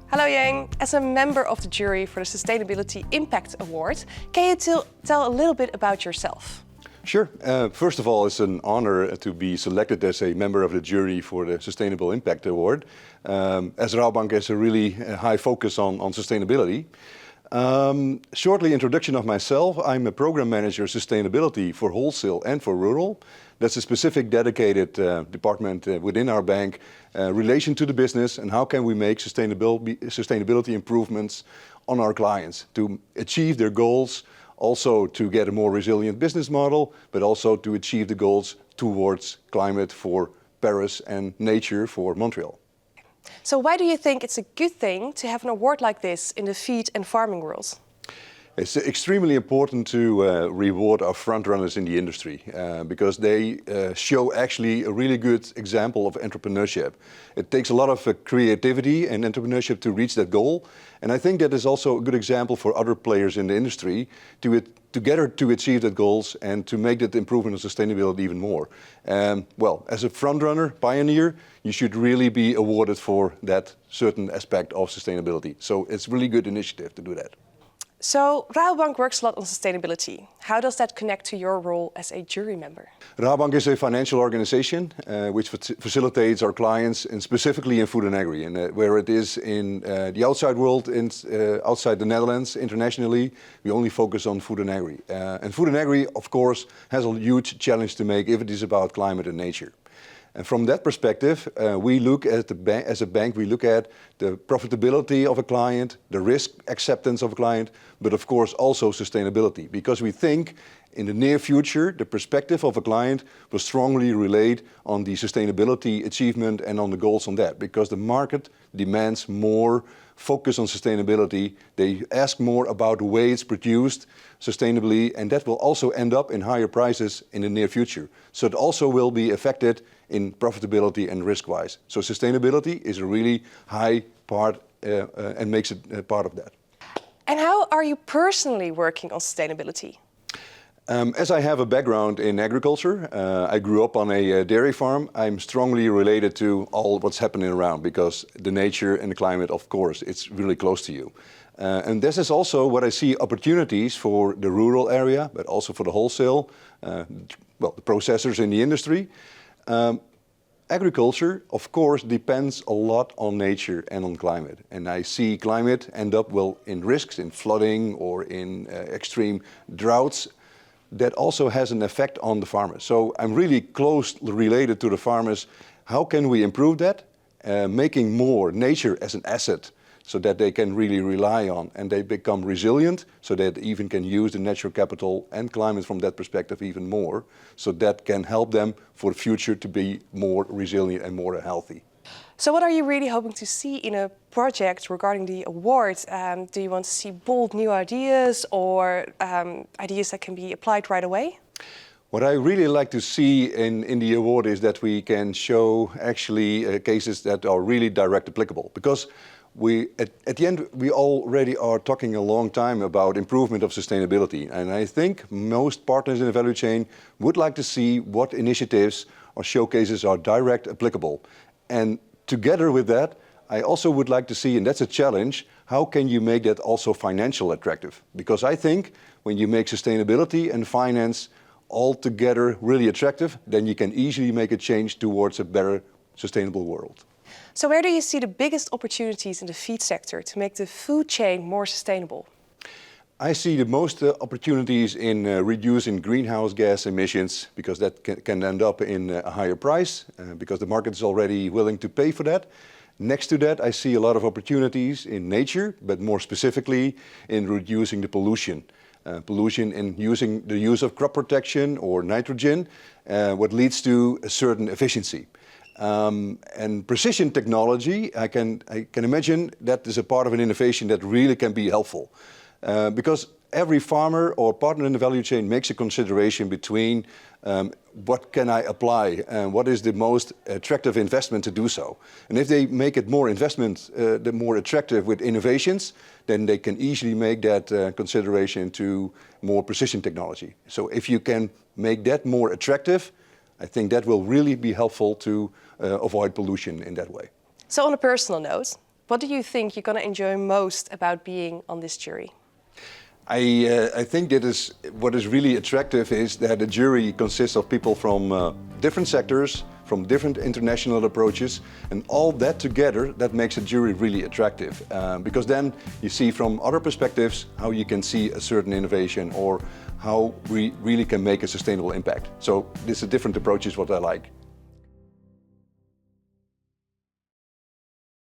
Hello Jeen, as a member of the jury for the Sustainability Impact Award, can you tell a little bit about yourself? Sure. First of all, it's an honor to be selected as a member of the jury for the Sustainable Impact Award. As Rabobank has a really high focus on sustainability. Shortly introduction of myself, I'm a program manager sustainability for wholesale and for rural. That's a specific dedicated department within our bank, relation to the business and how can we make sustainability improvements on our clients to achieve their goals, also to get a more resilient business model, but also to achieve the goals towards climate for Paris and nature for Montreal. So why do you think it's a good thing to have an award like this in the feed and farming world? It's extremely important to reward our front runners in the industry because they show actually a really good example of entrepreneurship. It takes a lot of creativity and entrepreneurship to reach that goal. And I think that is also a good example for other players in the industry together to achieve that goals and to make that improvement of sustainability even more. Well, as a front runner, pioneer, you should really be awarded for that certain aspect of sustainability. So it's a really good initiative to do that. So Rabobank works a lot on sustainability. How does that connect to your role as a jury member? Rabobank is a financial organization which facilitates our clients, and specifically in food and agri, and where it is in the outside world, outside the Netherlands, internationally, we only focus on food and agri. And food and agri, of course, has a huge challenge to make if it is about climate and nature. And from that perspective, we look at as a bank, we look at the profitability of a client, the risk acceptance of a client, but of course also sustainability. Because we think in the near future, the perspective of a client will strongly relate on the sustainability achievement and on the goals on that. Because the market demands more focus on sustainability. They ask more about the way it's produced sustainably, and that will also end up in higher prices in the near future. So it also will be affected in profitability and risk-wise. So sustainability is a really high part and makes it part of that. And how are you personally working on sustainability? As I have a background in agriculture, I grew up on a dairy farm. I'm strongly related to all what's happening around because the nature and the climate, of course, it's really close to you. And this is also what I see opportunities for the rural area, but also for the wholesale, well, the processors in the industry. Agriculture, of course, depends a lot on nature and on climate. And I see climate end up, well, in risks, in flooding or in extreme droughts. That also has an effect on the farmers. So I'm really closely related to the farmers. How can we improve that? Making more nature as an asset so that they can really rely on and they become resilient so that they even can use the natural capital and climate from that perspective even more. So that can help them for the future to be more resilient and more healthy. So what are you really hoping to see in a project regarding the award? Do you want to see bold new ideas or ideas that can be applied right away? What I really like to see in the award is that we can show actually cases that are really direct applicable. Because at the end, we already are talking a long time about improvement of sustainability. And I think most partners in the value chain would like to see what initiatives or showcases are direct applicable. And together with that, I also would like to see, and that's a challenge, how can you make that also financially attractive? Because I think when you make sustainability and finance all together really attractive, then you can easily make a change towards a better sustainable world. So where do you see the biggest opportunities in the feed sector to make the food chain more sustainable? I see the most opportunities in reducing greenhouse gas emissions because that can end up in a higher price because the market is already willing to pay for that. Next to that, I see a lot of opportunities in nature, but more specifically in reducing the pollution. Pollution in using the use of crop protection or nitrogen, what leads to a certain efficiency. And precision technology, I can imagine that is a part of an innovation that really can be helpful. Because every farmer or partner in the value chain makes a consideration between what can I apply and what is the most attractive investment to do so. And if they make it more more attractive with innovations, then they can easily make that consideration to more precision technology. So if you can make that more attractive, I think that will really be helpful to avoid pollution in that way. So on a personal note, What do you think you're going to enjoy most about being on this jury? I think that is what is really attractive is that the jury consists of people from different sectors, from different international approaches, and all that together, that makes a jury really attractive. Because then you see from other perspectives how you can see a certain innovation or how we really can make a sustainable impact. So this is a different approach is what I like.